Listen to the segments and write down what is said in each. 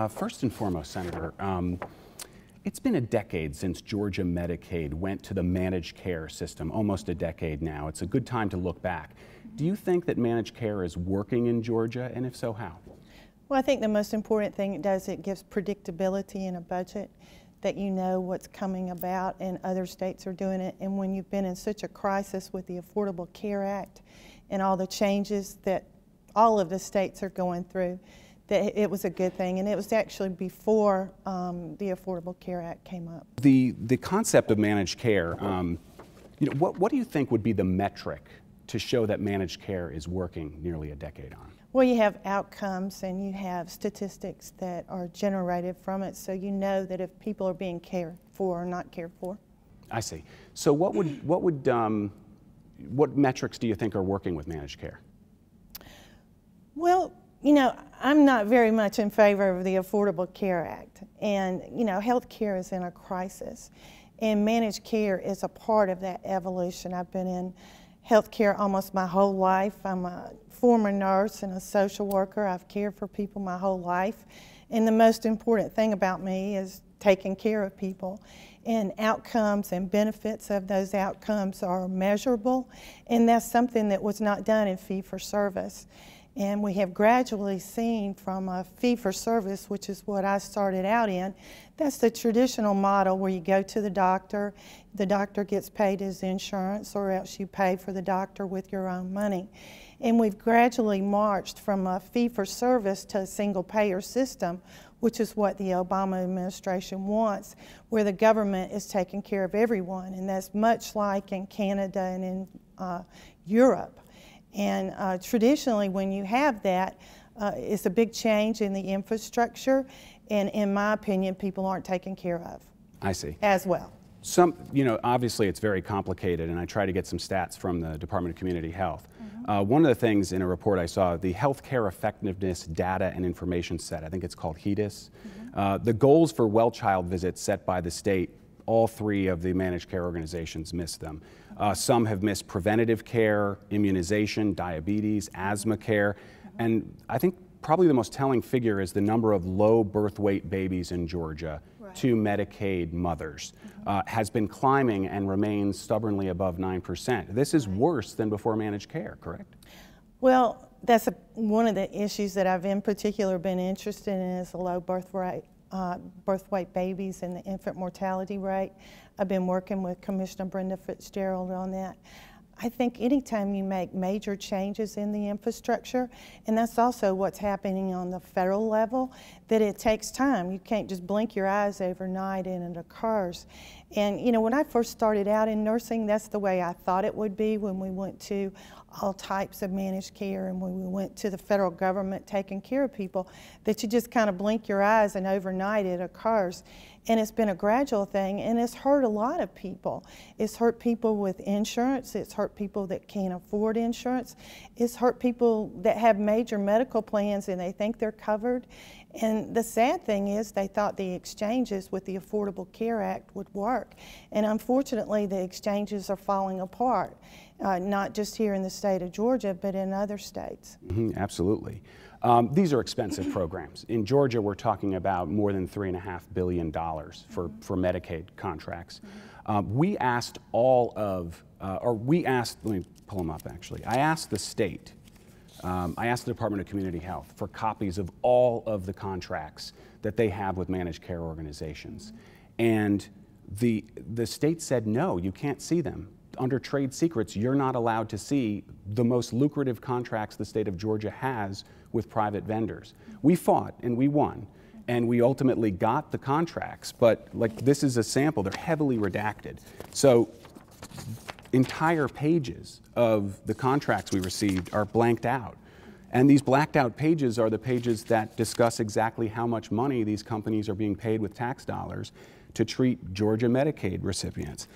First and foremost, Senator, it's been a decade since Georgia Medicaid went to the managed care system, almost a decade now. It's a good time to look back. Do you think that managed care is working in Georgia, and if so, how? Well, I think the most important thing it does, it gives predictability in a budget, that you know what's coming about, and other states are doing it. And when you've been in such a crisis with the Affordable Care Act and all the changes that all of the states are going through, that it was a good thing. And it was actually before the Affordable Care Act came up. The concept of managed care, what do you think would be the metric to show that managed care is working nearly a decade on? Well, you have outcomes and you have statistics that are generated from it, so you know that if people are being cared for or not cared for. I see. So what metrics do you think are working with managed care? Well, you know, I'm not very much in favor of the Affordable Care Act, and you know, health care is in a crisis, and managed care is a part of that evolution. I've been in healthcare almost my whole life. I'm a former nurse and a social worker. I've cared for people my whole life. And the most important thing about me is taking care of people. And outcomes and benefits of those outcomes are measurable. And that's something that was not done in fee-for-service. And we have gradually seen from a fee-for-service, which is what I started out in, that's the traditional model where you go to the doctor gets paid his insurance, or else you pay for the doctor with your own money. And we've gradually marched from a fee-for-service to a single-payer system, which is what the Obama administration wants, where the government is taking care of everyone. And that's much like in Canada and in Europe. And traditionally, when you have that, it's a big change in the infrastructure, and in my opinion, people aren't taken care of. I see. As well. Obviously it's very complicated, and I try to get some stats from the Department of Community Health. One of the things in a report I saw, the Healthcare Effectiveness Data and Information Set, I think it's called HEDIS, the goals for well child visits set by the state, all three of the managed care organizations missed them. Some have missed preventative care, immunization, diabetes, asthma care, and I think probably the most telling figure is the number of low birth weight babies in Georgia to Medicaid mothers has been climbing and remains stubbornly above 9%. This is worse than before managed care, correct? Well, that's one of the issues that I've in particular been interested in, is the low birth weight babies and the infant mortality rate. I've been working with Commissioner Brenda Fitzgerald on that. I think anytime you make major changes in the infrastructure, and that's also what's happening on the federal level, that it takes time. You can't just blink your eyes overnight and it occurs. And you know, when I first started out in nursing, that's the way I thought it would be when we went to all types of managed care and when we went to the federal government taking care of people, that you just kind of blink your eyes and overnight it occurs. And it's been a gradual thing, and it's hurt a lot of people. It's hurt people with insurance, it's hurt people that can't afford insurance, it's hurt people that have major medical plans and they think they're covered. And the sad thing is they thought the exchanges with the Affordable Care Act would work. And unfortunately, the exchanges are falling apart, not just here in the state of Georgia, but in other states. Absolutely. These are expensive programs. In Georgia, we're talking about more than $3.5 billion for Medicaid contracts. We asked let me pull them up actually. I asked the state, I asked the Department of Community Health for copies of all of the contracts that they have with managed care organizations. And the state said, no, you can't see them. Under trade secrets, you're not allowed to see the most lucrative contracts the state of Georgia has with private vendors. We fought and we won, and we ultimately got the contracts, but like, this is a sample, they're heavily redacted. So entire pages of the contracts we received are blanked out. And these blacked out pages are the pages that discuss exactly how much money these companies are being paid with tax dollars to treat Georgia Medicaid recipients.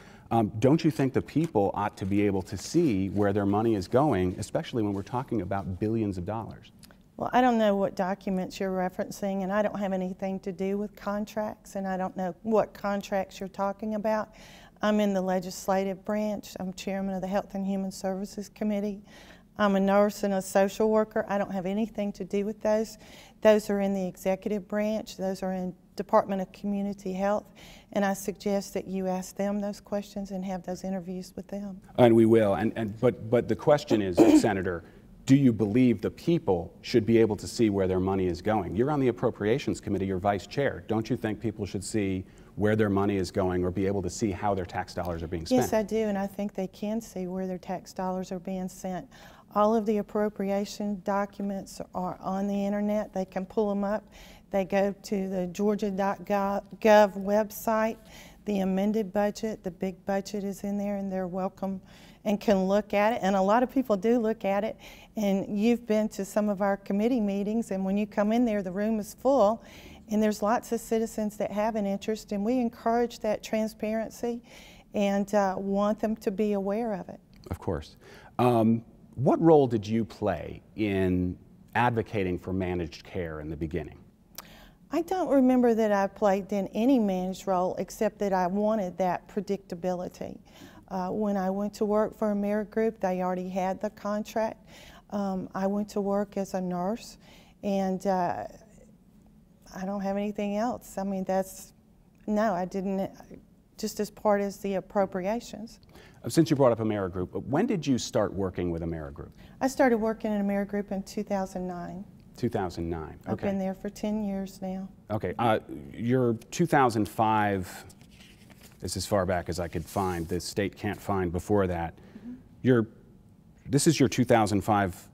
Don't you think the people ought to be able to see where their money is going, especially when we're talking about billions of dollars? Well, I don't know what documents you're referencing, and I don't have anything to do with contracts, and I don't know what contracts you're talking about. I'm in the legislative branch. I'm chairman of the Health and Human Services Committee. I'm a nurse and a social worker. I don't have anything to do with those. Those are in the executive branch. Those are in Department of Community Health, and I suggest that you ask them those questions and have those interviews with them. And we will. But the question is, Senator, do you believe the people should be able to see where their money is going? You're on the Appropriations Committee, you're vice chair. Don't you think people should see where their money is going or be able to see how their tax dollars are being spent? Yes, I do, and I think they can see where their tax dollars are being sent. All of the appropriation documents are on the internet. They can pull them up. They go to the georgia.gov website. The amended budget, the big budget is in there, and they're welcome and can look at it. And a lot of people do look at it. And you've been to some of our committee meetings, and when you come in there, the room is full. And there's lots of citizens that have an interest, and we encourage that transparency and want them to be aware of it. Of course. What role did you play in advocating for managed care in the beginning? I don't remember that I played in any managed role except that I wanted that predictability. When I went to work for Amerigroup, they already had the contract. I went to work as a nurse, and I don't have anything else. I mean, no, I didn't, just as part as the appropriations. Since you brought up Amerigroup, when did you start working with Amerigroup? I started working in Amerigroup in 2009. 2009, okay. I've been there for 10 years now. Okay, your 2005 is as far back as I could find. The state can't find before that. This is your 2005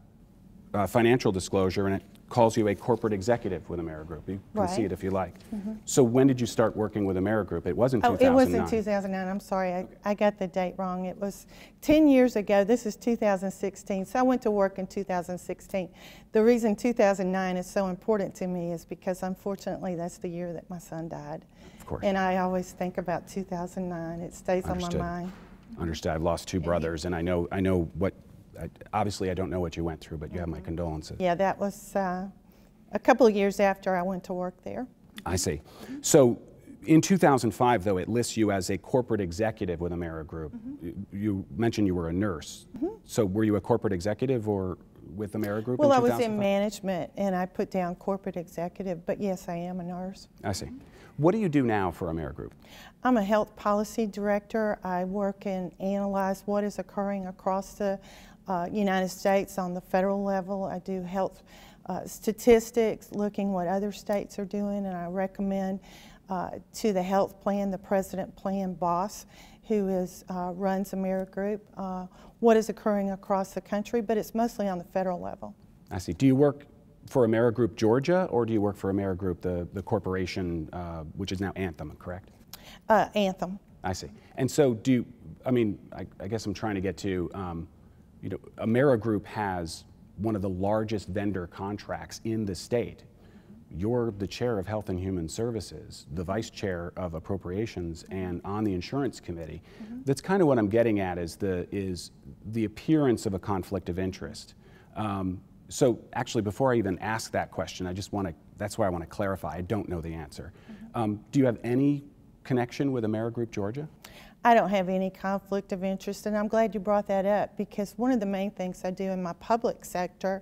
financial disclosure, and it calls you a corporate executive with Amerigroup. You can see it if you like. So when did you start working with Amerigroup? It wasn't 2009. Oh, it was in 2009. I'm sorry, I got the date wrong. It was 10 years ago. This is 2016. So I went to work in 2016. The reason 2009 is so important to me is because, unfortunately, that's the year that my son died. Of course. And I always think about 2009. It stays on my mind. Understood. I've lost two brothers, and I know what. Obviously, I don't know what you went through, but you have my condolences. Yeah, that was a couple of years after I went to work there. I see. So in 2005, though, it lists you as a corporate executive with Amerigroup. You mentioned you were a nurse. So were you a corporate executive or with Amerigroup? Well, I was in management, and I put down corporate executive, but yes, I am a nurse. I see. What do you do now for Amerigroup? I'm a health policy director. I work and analyze what is occurring across the United States on the federal level. I do health statistics, looking what other states are doing, and I recommend to the health plan, the president plan boss, who runs Amerigroup, what is occurring across the country, but it's mostly on the federal level. I see. Do you work for Amerigroup Georgia, or do you work for Amerigroup, the corporation, which is now Anthem, correct? Anthem. I see. And so I guess I'm trying to get to, Amerigroup has one of the largest vendor contracts in the state. You're the chair of Health and Human Services, the vice chair of Appropriations, and on the Insurance Committee. That's kind of what I'm getting at, is the appearance of a conflict of interest. So actually, before I even ask that question, that's why I want to clarify. I don't know the answer. Do you have any connection with Amerigroup Georgia? I don't have any conflict of interest, and I'm glad you brought that up, because one of the main things I do in my public sector,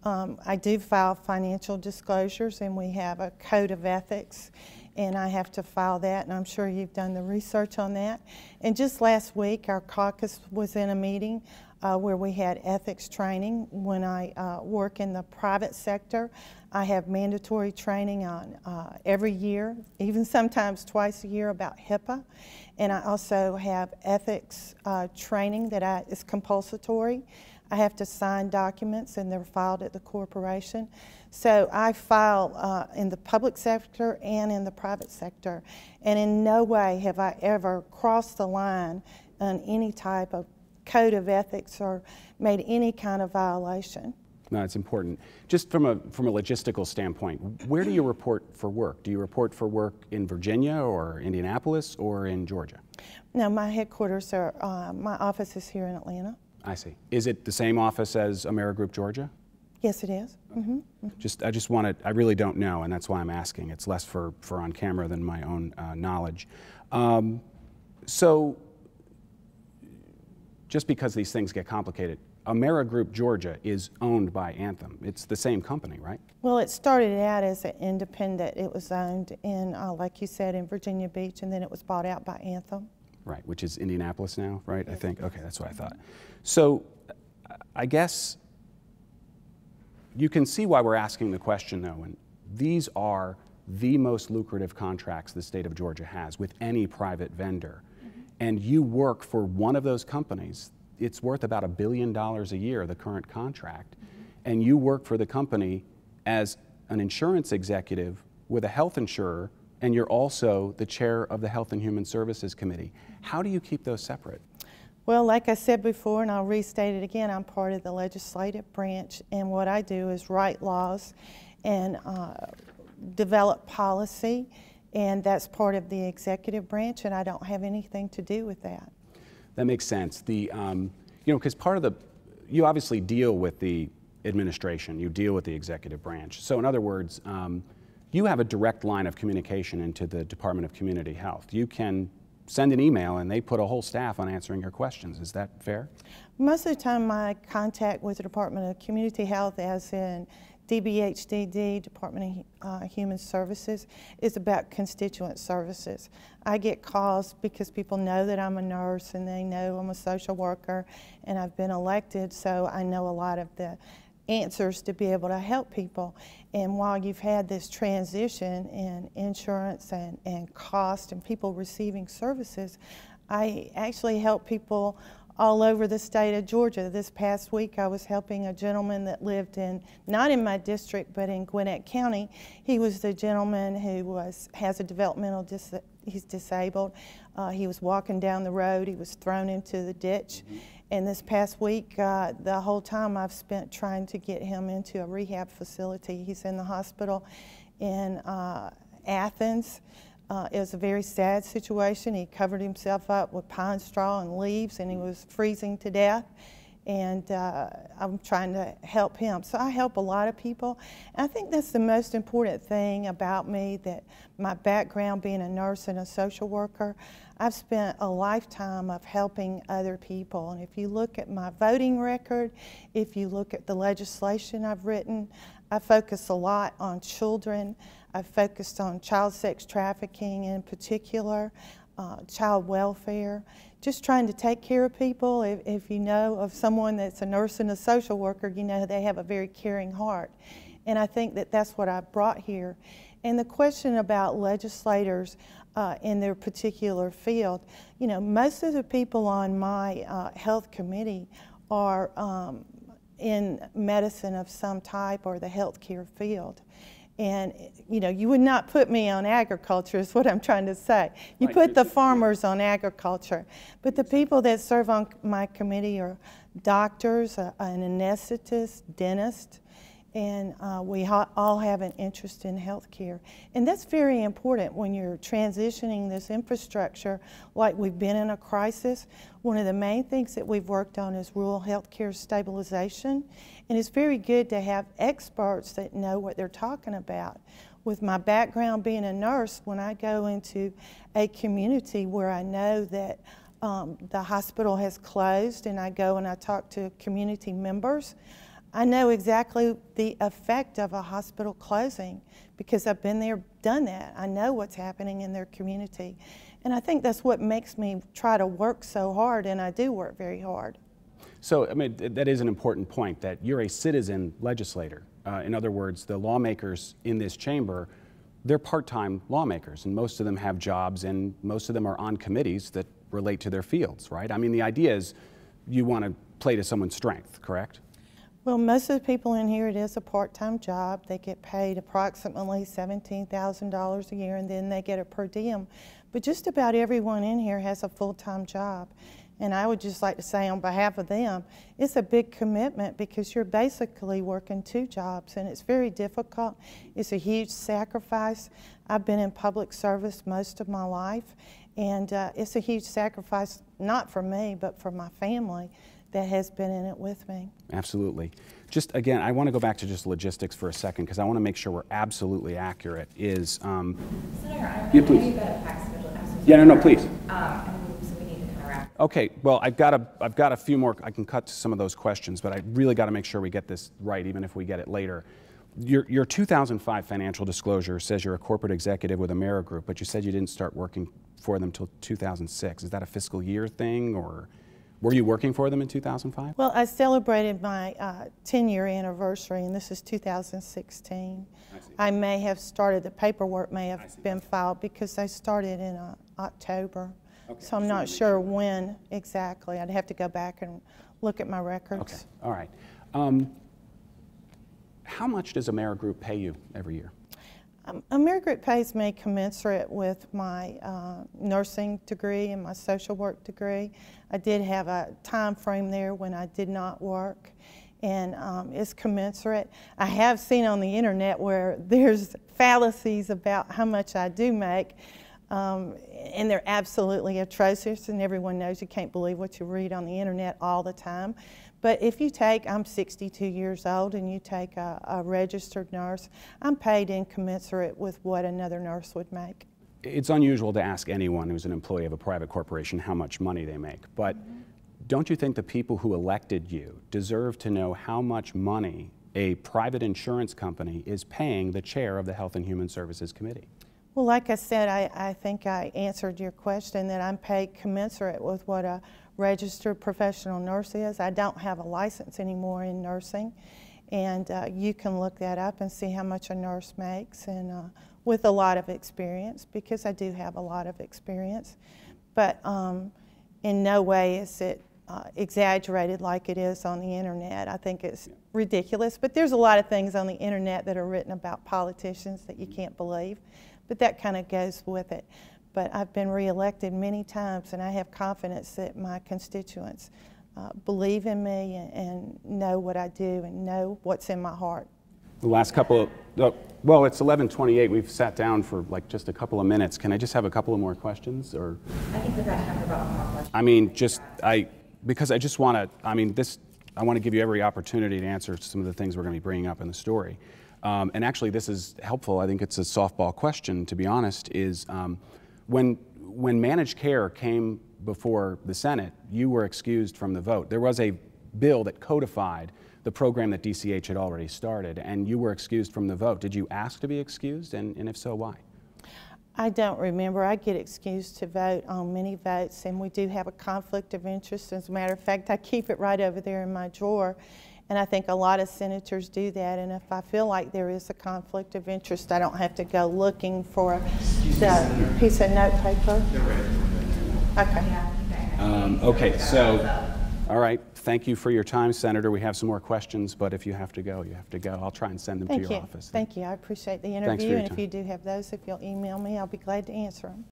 I do file financial disclosures, and we have a code of ethics, and I have to file that, and I'm sure you've done the research on that. And just last week, our caucus was in a meeting where we had ethics training. When I work in the private sector, I have mandatory training on every year, even sometimes twice a year, about HIPAA. And I also have ethics training that is compulsory. I have to sign documents, and they're filed at the corporation. So I file in the public sector and in the private sector. And in no way have I ever crossed the line on any type of code of ethics or made any kind of violation. No, it's important. Just from a logistical standpoint, where do you report for work? Do you report for work in Virginia or Indianapolis or in Georgia? No, my headquarters my office is here in Atlanta. I see. Is it the same office as Amerigroup Georgia? Yes, it is. I really don't know, and that's why I'm asking. It's less for on camera than my own knowledge. So, just because these things get complicated, Amerigroup Georgia is owned by Anthem. It's the same company, right? Well, it started out as an independent. It was owned in, like you said, in Virginia Beach, and then it was bought out by Anthem. Right, which is Indianapolis now, right? Yes. I think. Okay, that's what I thought. So I guess you can see why we're asking the question, though, and these are the most lucrative contracts the state of Georgia has with any private vendor. And you work for one of those companies. It's worth about $1 billion a year, the current contract. And you work for the company as an insurance executive with a health insurer, and you're also the chair of the Health and Human Services Committee. How do you keep those separate? Well, like I said before, and I'll restate it again, I'm part of the legislative branch, and what I do is write laws and develop policy, and that's part of the executive branch, and I don't have anything to do with that. That makes sense. The, you know, because part of the, you obviously deal with the administration, you deal with the executive branch. So in other words, you have a direct line of communication into the Department of Community Health. You can send an email and they put a whole staff on answering your questions. Is that fair? Most of the time my contact with the Department of Community Health, as in DBHDD, Department of Human Services, is about constituent services. I get calls because people know that I'm a nurse and they know I'm a social worker and I've been elected, so I know a lot of the answers to be able to help people. And while you've had this transition in insurance and cost and people receiving services, I actually help people all over the state of Georgia. This past week I was helping a gentleman that lived in, not in my district, but in Gwinnett County. He was the gentleman who has a developmental, he's disabled. He was walking down the road, he was thrown into the ditch. And this past week, the whole time I've spent trying to get him into a rehab facility. He's in the hospital in Athens. It was a very sad situation. He covered himself up with pine straw and leaves, and he was freezing to death. And I'm trying to help him. So I help a lot of people. And I think that's the most important thing about me, that my background being a nurse and a social worker, I've spent a lifetime of helping other people. And if you look at my voting record, if you look at the legislation I've written, I focus a lot on children. I've focused on child sex trafficking in particular, child welfare, just trying to take care of people. If you know of someone that's a nurse and a social worker, you know they have a very caring heart. And I think that that's what I brought here. And the question about legislators in their particular field, you know, most of the people on my health committee are in medicine of some type or the healthcare field. And, you know, you would not put me on agriculture is what I'm trying to say. You put the farmers on agriculture. But the people that serve on my committee are doctors, an anesthetist, dentist, and we all have an interest in healthcare. And that's very important when you're transitioning this infrastructure like we've been in a crisis. One of the main things that we've worked on is rural healthcare stabilization. And it's very good to have experts that know what they're talking about. With my background being a nurse, when I go into a community where I know that the hospital has closed and I go and I talk to community members, I know exactly the effect of a hospital closing because I've been there, done that. I know what's happening in their community. And I think that's what makes me try to work so hard, and I do work very hard. So, I mean, that is an important point, that you're a citizen legislator. In other words, the lawmakers in this chamber, they're part-time lawmakers, and most of them have jobs, and most of them are on committees that relate to their fields, right? I mean, the idea is you want to play to someone's strength, correct? Well, most of the people in here, it is a part-time job. They get paid approximately $17,000 a year, and then they get a per diem. But just about everyone in here has a full-time job. And I would just like to say on behalf of them, it's a big commitment because you're basically working two jobs, and it's very difficult. It's a huge sacrifice. I've been in public service most of my life, and it's a huge sacrifice, not for me, but for my family that has been in it with me. Absolutely. Just again, I want to go back to just logistics for a second because I want to make sure we're absolutely accurate. Senator, yeah, please. You've got a packed schedule. Yeah, no, please. So we need to kind of wrap. Okay, well, I've got a few more. I can cut to some of those questions, but I really got to make sure we get this right, even if we get it later. Your 2005 financial disclosure says you're a corporate executive with Amerigroup, but you said you didn't start working for them until 2006. Is that a fiscal year thing, or were you working for them in 2005? Well, I celebrated my 10-year anniversary, and this is 2016. I may have started, the paperwork may have been filed because I started in October. Okay. So I'm not sure when exactly. I'd have to go back and look at my records. Okay, all right. How much does Amerigroup pay you every year? Amerigroup pays me commensurate with my nursing degree and my social work degree. I did have a time frame there when I did not work, and it's commensurate. I have seen on the internet where there's fallacies about how much I do make, and they're absolutely atrocious, and everyone knows you can't believe what you read on the internet all the time. But if you take, I'm 62 years old, and you take a registered nurse, I'm paid incommensurate with what another nurse would make. It's unusual to ask anyone who's an employee of a private corporation how much money they make, but don't you think the people who elected you deserve to know how much money a private insurance company is paying the chair of the Health and Human Services Committee? Well, like I said, I think I answered your question that I'm paid commensurate with what a registered professional nurse is. I don't have a license anymore in nursing, and you can look that up and see how much a nurse makes, and with a lot of experience, because I do have a lot of experience. But in no way is it exaggerated like it is on the internet. I think it's ridiculous, but there's a lot of things on the internet that are written about politicians that you can't believe, but that kind of goes with it. But I've been reelected many times, and I have confidence that my constituents believe in me and know what I do and know what's in my heart. The last couple of, well, it's 11:28. We've sat down for like just a couple of minutes. Can I just have a couple of more questions? Or I think we've got time for about more questions. I mean, because I just want to, I want to give you every opportunity to answer some of the things we're going to be bringing up in the story. And actually, this is helpful. I think it's a softball question, to be honest, is when managed care came before the Senate, you were excused from the vote. There was a bill that codified the program that DCH had already started, and you were excused from the vote. Did you ask to be excused, and if so, why? I don't remember. I get excused to vote on many votes, and we do have a conflict of interest. As a matter of fact, I keep it right over there in my drawer, and I think a lot of senators do that, and if I feel like there is a conflict of interest, I don't have to go looking for the piece of note paper. Okay. Okay, so, all right, thank you for your time, Senator. We have some more questions, but if you have to go, you have to go. I'll try and send them to your office. Thank you. I appreciate the interview, and if you do have those, if you'll email me, I'll be glad to answer them.